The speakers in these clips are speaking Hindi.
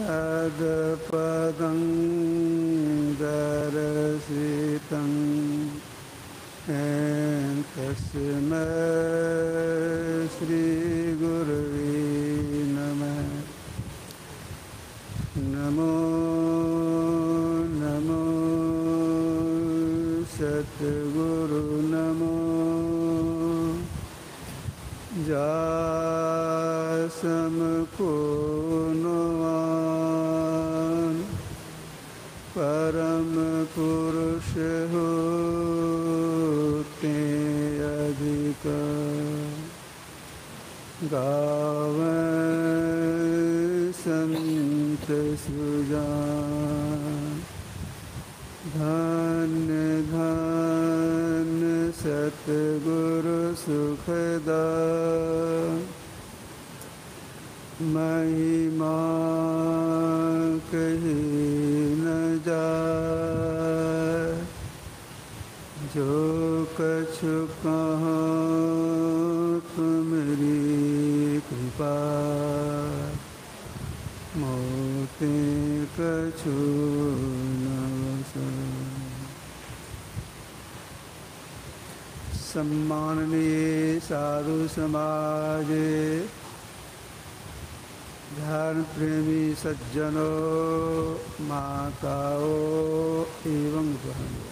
तत्पदं दर्शितं तस्मै श्रीगुरवे नमः। नमो नमो सद्गुरु नमो जासमको नवान परम पुरुष होते अधिक गावै संत सुजान। धन्य धन्य सतगुरु सुखदान महिमा कही न जाए। जो कछु कहो तुमरी कृपा मोते कछु न बसै। सम्माननीय साधु समाज, धर्म प्रेमी सज्जनों, माताओं एवं बहनों,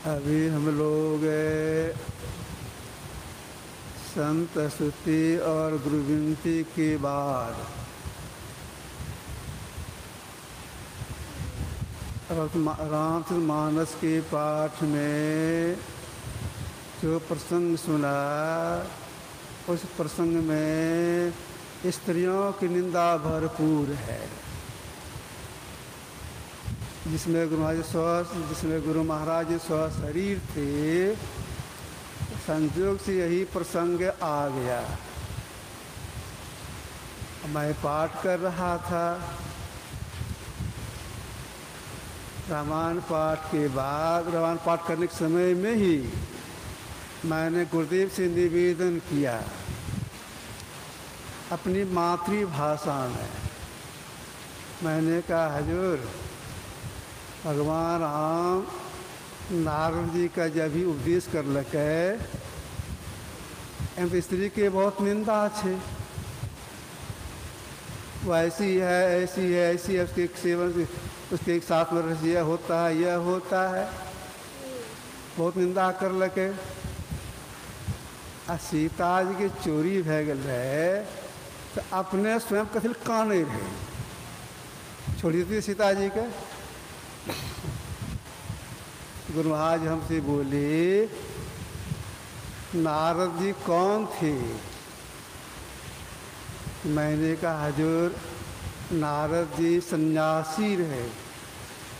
अभी हम लोग संत स्तुति और गुरु विनती के बाद रामचरितमानस के पाठ में जो प्रसंग सुना, उस प्रसंग में स्त्रियों की निंदा भरपूर है, जिसमें गुरु महाराज स्व शरीर थे। संयोग से यही प्रसंग आ गया। मैं पाठ कर रहा था। रामायण पाठ के बाद, रामायण पाठ करने के समय में ही मैंने गुरुदेव से निवेदन किया अपनी मातृभाषा में। मैंने कहा, हजूर, भगवान राम नारद जी का जब भी उपदेश कर लगे, एम तो स्त्री के बहुत निंदा छे, वो ऐसी है, ऐसी है, ऐसी है, उसके सेवन उसके साथ में यह होता है, यह होता है, बहुत निंदा कर लगे। आ सीता जी के चोरी भे गल रहे तो अपने स्वयं कथिल काने रहे, छोड़ी थी सीता जी के। गुरु महाराज हमसे बोले, नारद जी कौन थे? मैंने कहा, हजूर, नारद जी सन्यासी रहे।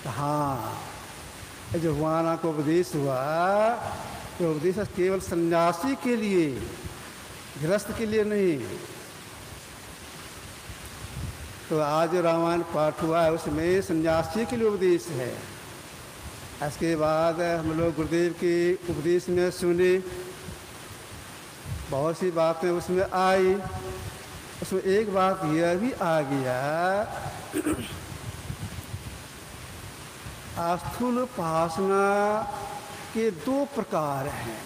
हाँ, जो भगवान को उपदेश हुआ, तो उपदेश केवल सन्यासी के लिए, गृहस्थ के लिए नहीं। तो आज रामायण पाठ हुआ है, उसमें सन्यासी के लिए उपदेश है। इसके बाद हम लोग गुरुदेव के उपदेश में सुने, बहुत सी बातें उसमें आई। उसमें एक बात यह भी आ गया, स्थूल उपासना के दो प्रकार हैं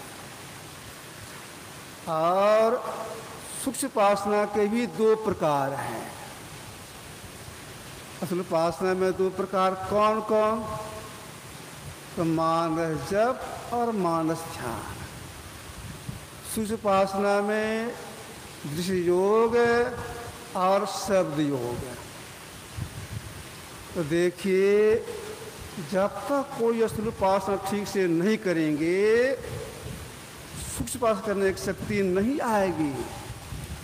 और सूक्ष्म उपासना के भी दो प्रकार हैं। स्थूल उपासना में दो प्रकार कौन कौन? तो मानस जप और मानस ध्यान। सूक्ष्म उपासना में दृश्य योग और शब्द योग। तो देखिए, जब तक कोई स्थूल उपासना ठीक से नहीं करेंगे, सूक्ष्म उपासना करने की शक्ति नहीं आएगी।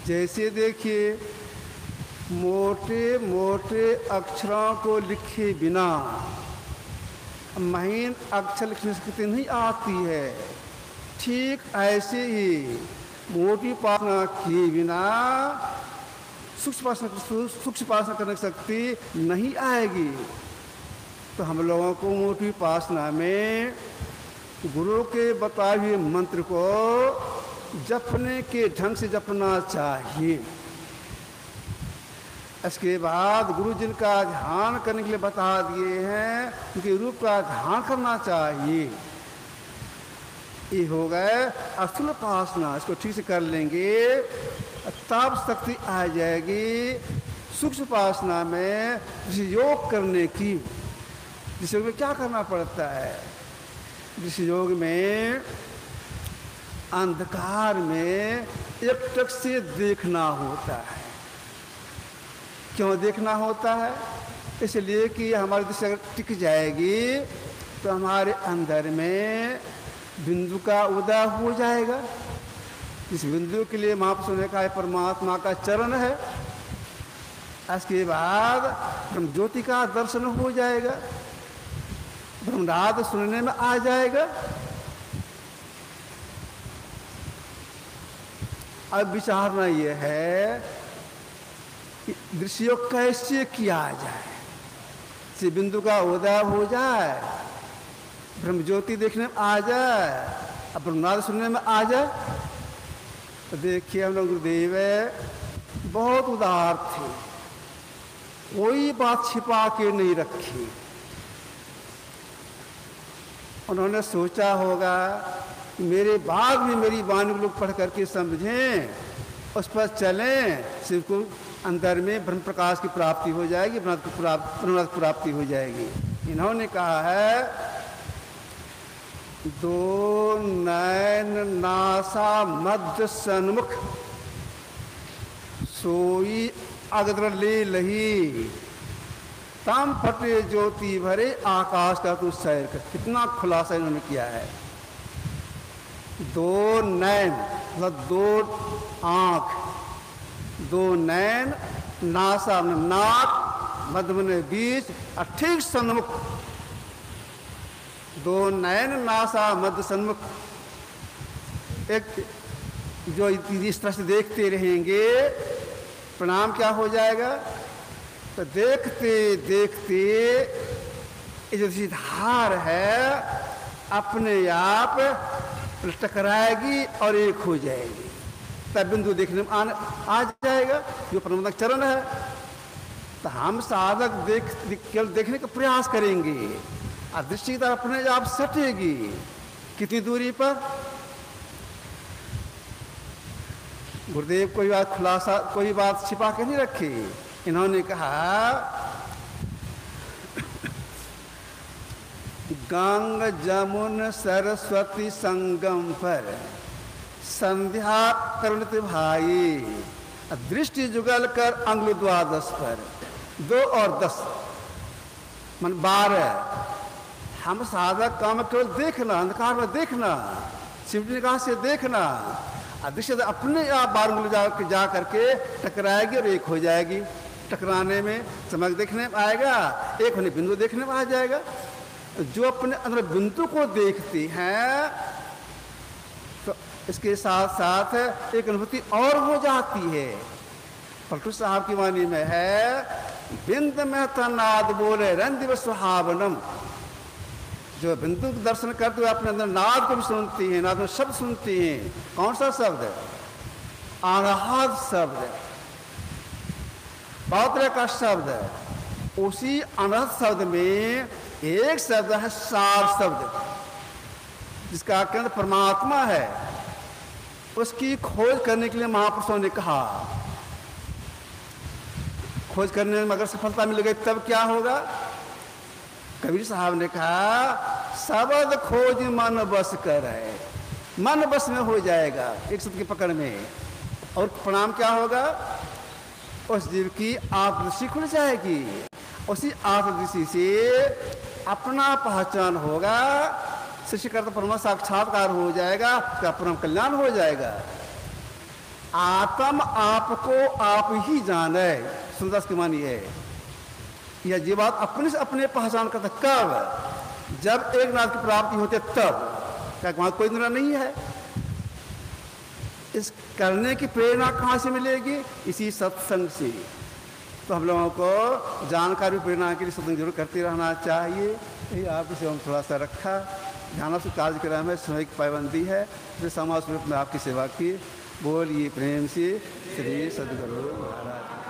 जैसे देखिए, मोटे मोटे अक्षरों को लिखे बिना महीन अक्षर लिखने की शक्ति नहीं आती है। ठीक ऐसे ही मोटी उपासना किए बिना सूक्ष्म उपासना करने की शक्ति नहीं आएगी। तो हम लोगों को मोटी उपासना में गुरु के बताए हुए मंत्र को जपने के ढंग से जपना चाहिए। इसके बाद गुरु जिनका ध्यान करने के लिए बता दिए हैं, उनके रूप का ध्यान करना चाहिए। ये हो गए अस्थूल उपासना। इसको ठीक से कर लेंगे तब शक्ति आ जाएगी सूक्ष्म उपासना में। जिस योग करने की, जिस योग में क्या करना पड़ता है, जिस योग में अंधकार में एकटक से देखना होता है। क्यों देखना होता है? इसलिए कि हमारी दृष्टि अगर टिक जाएगी तो हमारे अंदर में बिंदु का उदय हो जाएगा। इस बिंदु के लिए महापुरुषों ने कहा है परमात्मा का चरण है। इसके बाद ब्रह्म ज्योति का दर्शन हो जाएगा, ब्रह्मनाद सुनने में आ जाएगा। अब विचारना यह है कि दृश्य कैसे किया जाए। से बिंदु का उदय हो जाए, ब्रह्म ज्योति देखने में आ जाए, अब ब्रह्मनाद सुनने में आ जाए। तो देखिए हम लोग गुरुदेव बहुत उदार थे, कोई बात छिपा के नहीं रखी। उन्होंने सोचा होगा मेरे बाद में मेरी वाणी लोग पढ़ करके समझें, उस पर चलें, सिर्फ को अंदर में ब्रह्म प्रकाश की प्राप्ति हो जाएगी, ब्रह्मनाद की प्राप्ति हो जाएगी। इन्होंने कहा है दो नैन नासा मध्य सन्मुख सोई अग्र ले लही तम फटे ज्योति भरे आकाश का तू सैर कर। कितना खुलासा इन्होंने किया है। दो नैन मतलब दो आंख, दो नैन, नासा नाक, मध्य में बीच और ठीक सन्मुख। दो नैन नासा मध्य सन्मुख। एक जो इस तरह से देखते रहेंगे प्रणाम क्या हो जाएगा? तो देखते देखते ये जो धार है अपने आप टकराएगी और एक हो जाएगी, तब बिंदु देखने में आ जाएगा जो परमात्मा का चरण है। तो हम साधक केवल देखने का प्रयास करेंगे और दृष्टि की तरफ अपने आप सटेगी। कितनी दूरी पर? गुरुदेव कोई बात खुलासा, कोई बात छिपा के नहीं रखी। इन्होंने कहा गंग जमुन सरस्वती संगम पर संध्या करुणित भाई दृष्टि जुगल कर अंगुल द्वादश पर 2 और 10 मन 12। हम साधक काम केवल देखना, अंधकार में देखना, सिमटी निगाह से देखना। दृश्य अपने आप 12 उंगली जा करके टकराएगी और एक हो जाएगी। टकराने में चमक देखने में आएगा, एक होने बिंदु देखने में आ जाएगा। जो अपने अंदर बिंदु को देखती हैं तो इसके साथ साथ एक अनुभूति और हो जाती है। पलटू साहब की वाणी में है बिंद में तनाद बोले रंदिव सुहावनम। जो बिंदु का दर्शन करते हुए अपने अंदर नाद को भी सुनती हैं, नाद में शब्द सुनती हैं। कौन सा शब्द? आराध शब्द, बहुत तरह का शब्द है। उसी अनहद शब्द में एक शब्द है सार शब्द, जिसका केंद्र परमात्मा है। उसकी खोज करने के लिए महापुरुषों ने कहा, खोज करने में अगर सफलता मिल गई तब क्या होगा? कबीर साहब ने कहा शब्द खोज मन बस कर है, मन बस में हो जाएगा एक शब्द की पकड़ में। और परिणाम क्या होगा? उस जीव की आत्मदृष्टि खुल जाएगी, उसी आत्मदृष्टि से अपना पहचान होगा, सृष्टिकर्ता परमात्मा साक्षात्कार हो जाएगा, उसका परम कल्याण हो जाएगा। आत्म आपको आप ही जाने, सुंदर की मानी है। यह जीवात अपने से अपने पहचान करता कब? जब एक नाथ की प्राप्ति होती है तब। क्या वहां कोई दूसरा नहीं है? इस करने की प्रेरणा कहाँ से मिलेगी? इसी सत्संग से। तो हम लोगों को जानकारी प्रेरणा के लिए सत्संग जरूर करते रहना चाहिए। यही आपसे हम थोड़ा सा रखा। ध्यान से कार्य कराया में समय की पाबंदी है, फिर समाज स्वरूप में आपकी सेवा की। बोलिए प्रेम से श्री सद्गुरु महाराज।